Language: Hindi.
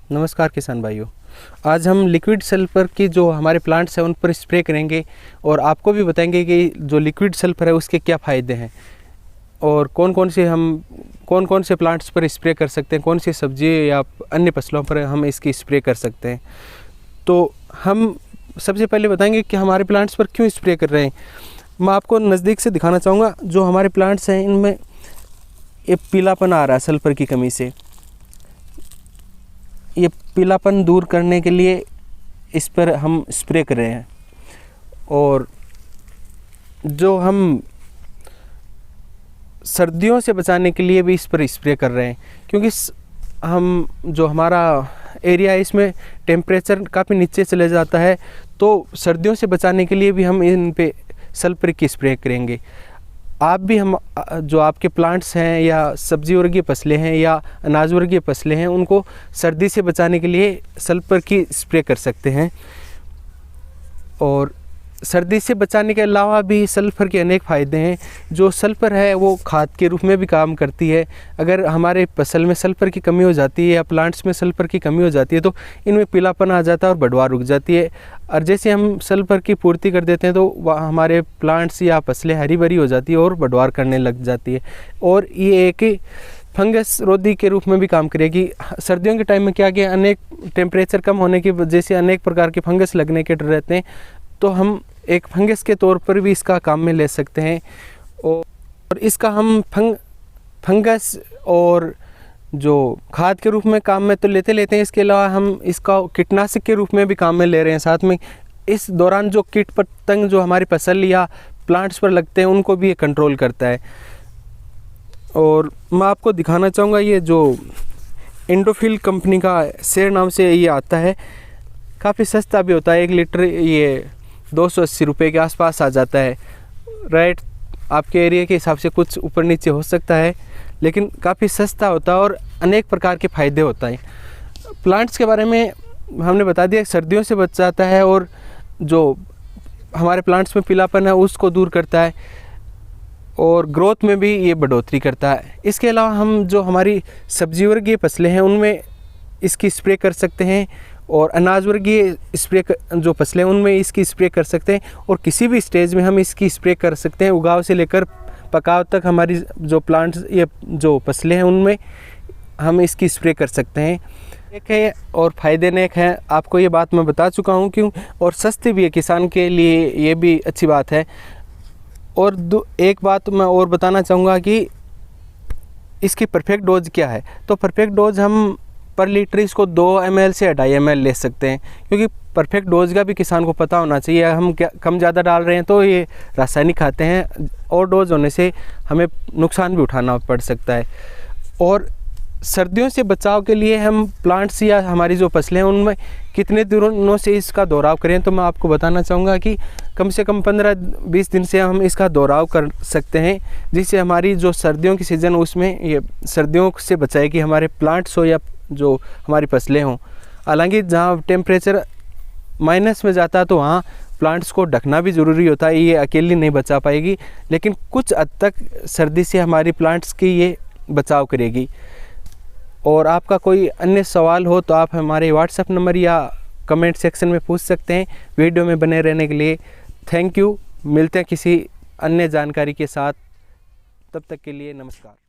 नमस्कार किसान भाइयों। आज हम लिक्विड सल्फर की जो हमारे प्लांट्स हैं उन पर स्प्रे करेंगे और आपको भी बताएंगे कि जो लिक्विड सल्फर है उसके क्या फ़ायदे हैं और कौन कौन से प्लांट्स पर स्प्रे कर सकते हैं, कौन सी सब्जी या अन्य फसलों पर हम इसकी स्प्रे कर सकते हैं। तो हम सबसे पहले बताएंगे कि हमारे प्लांट्स पर क्यों स्प्रे कर रहे हैं। मैं आपको नज़दीक से दिखाना चाहूँगा। जो हमारे प्लांट्स हैं इनमें ये पीलापन आ रहा है सल्फर की कमी से। ये पीलापन दूर करने के लिए इस पर हम स्प्रे कर रहे हैं और जो हम सर्दियों से बचाने के लिए भी इस पर स्प्रे कर रहे हैं, क्योंकि हम जो हमारा एरिया है इसमें टेम्परेचर काफ़ी नीचे चले जाता है, तो सर्दियों से बचाने के लिए भी हम इन पे सल्फर की स्प्रे करेंगे। आप भी हम जो आपके प्लांट्स हैं या सब्जी वर्गीय फसलें हैं या अनाज वर्गीय फसलें हैं उनको सर्दी से बचाने के लिए सल्फर की स्प्रे कर सकते हैं। और सर्दी से बचाने के अलावा भी सल्फर के अनेक फ़ायदे हैं। जो सल्फर है वो खाद के रूप में भी काम करती है। अगर हमारे फसल में सल्फर की कमी हो जाती है या प्लांट्स में सल्फर की कमी हो जाती है तो इनमें पीलापन आ जाता है और बढ़वार रुक जाती है। और जैसे हम सल्फर की पूर्ति कर देते हैं तो वह हमारे प्लांट्स या फसलें हरी भरी हो जाती है और बढ़वार करने लग जाती है। और ये एक फंगस रोधी के रूप में भी काम करेगी। सर्दियों के टाइम में क्या कि अनेक टेम्परेचर कम होने की वजह से अनेक प्रकार के फंगस लगने के डर रहते हैं, तो हम एक फंगस के तौर पर भी इसका काम में ले सकते हैं। और इसका हम फंगस और जो खाद के रूप में काम में तो लेते हैं, इसके अलावा हम इसका कीटनाशक के रूप में भी काम में ले रहे हैं साथ में। इस दौरान जो कीट पतंग जो हमारी फसल या प्लांट्स पर लगते हैं उनको भी ये कंट्रोल करता है। और मैं आपको दिखाना चाहूँगा, ये जो इंडोफिल कंपनी का शेर नाम से ये आता है, काफ़ी सस्ता भी होता है। 1 लीटर ये 280 रुपये के आसपास आ जाता है। रेट आपके एरिया के हिसाब से कुछ ऊपर नीचे हो सकता है, लेकिन काफ़ी सस्ता होता है और अनेक प्रकार के फ़ायदे होता है। प्लांट्स के बारे में हमने बता दिया, सर्दियों से बच जाता है और जो हमारे प्लांट्स में पीलापन है उसको दूर करता है और ग्रोथ में भी ये बढ़ोतरी करता है। इसके अलावा हम जो हमारी सब्जी वर्गीय फसलें हैं उनमें इसकी स्प्रे कर सकते हैं और अनाज वर्गीय जो फसलें हैं उनमें इसकी स्प्रे कर सकते हैं। और किसी भी स्टेज में हम इसकी स्प्रे कर सकते हैं, उगाव से लेकर पकाव तक हमारी जो प्लांट्स या जो फसलें हैं उनमें हम इसकी स्प्रे कर सकते हैं। एक है और फ़ायदे नेक हैं, आपको ये बात मैं बता चुका हूँ क्यों, और सस्ती भी है किसान के लिए, ये भी अच्छी बात है। और एक बात मैं और बताना चाहूँगा कि इसकी परफेक्ट डोज क्या है। तो परफेक्ट डोज हम पर लीटर इसको 2 ml से 2.5 ml ले सकते हैं, क्योंकि परफेक्ट डोज का भी किसान को पता होना चाहिए। हम क्या कम ज़्यादा डाल रहे हैं तो ये रासायनिक खाते हैं, और डोज होने से हमें नुकसान भी उठाना पड़ सकता है। और सर्दियों से बचाव के लिए हम प्लांट्स या हमारी जो फसलें हैं उनमें कितने दिनों से इसका दोहराव करें, तो मैं आपको बताना चाहूँगा कि कम से कम 15-20 दिन से हम इसका दोहराव कर सकते हैं, जिससे हमारी जो सर्दियों की सीज़न उसमें ये सर्दियों से बचाएगी हमारे प्लांट्स हो या जो हमारी फसलें हों। हालांकि जहाँ टेम्परेचर माइनस में जाता है तो वहाँ प्लांट्स को ढकना भी ज़रूरी होता है, ये अकेली नहीं बचा पाएगी, लेकिन कुछ हद तक सर्दी से हमारी प्लांट्स की ये बचाव करेगी। और आपका कोई अन्य सवाल हो तो आप हमारे व्हाट्सएप नंबर या कमेंट सेक्शन में पूछ सकते हैं। वीडियो में बने रहने के लिए थैंक यू। मिलते हैं किसी अन्य जानकारी के साथ, तब तक के लिए नमस्कार।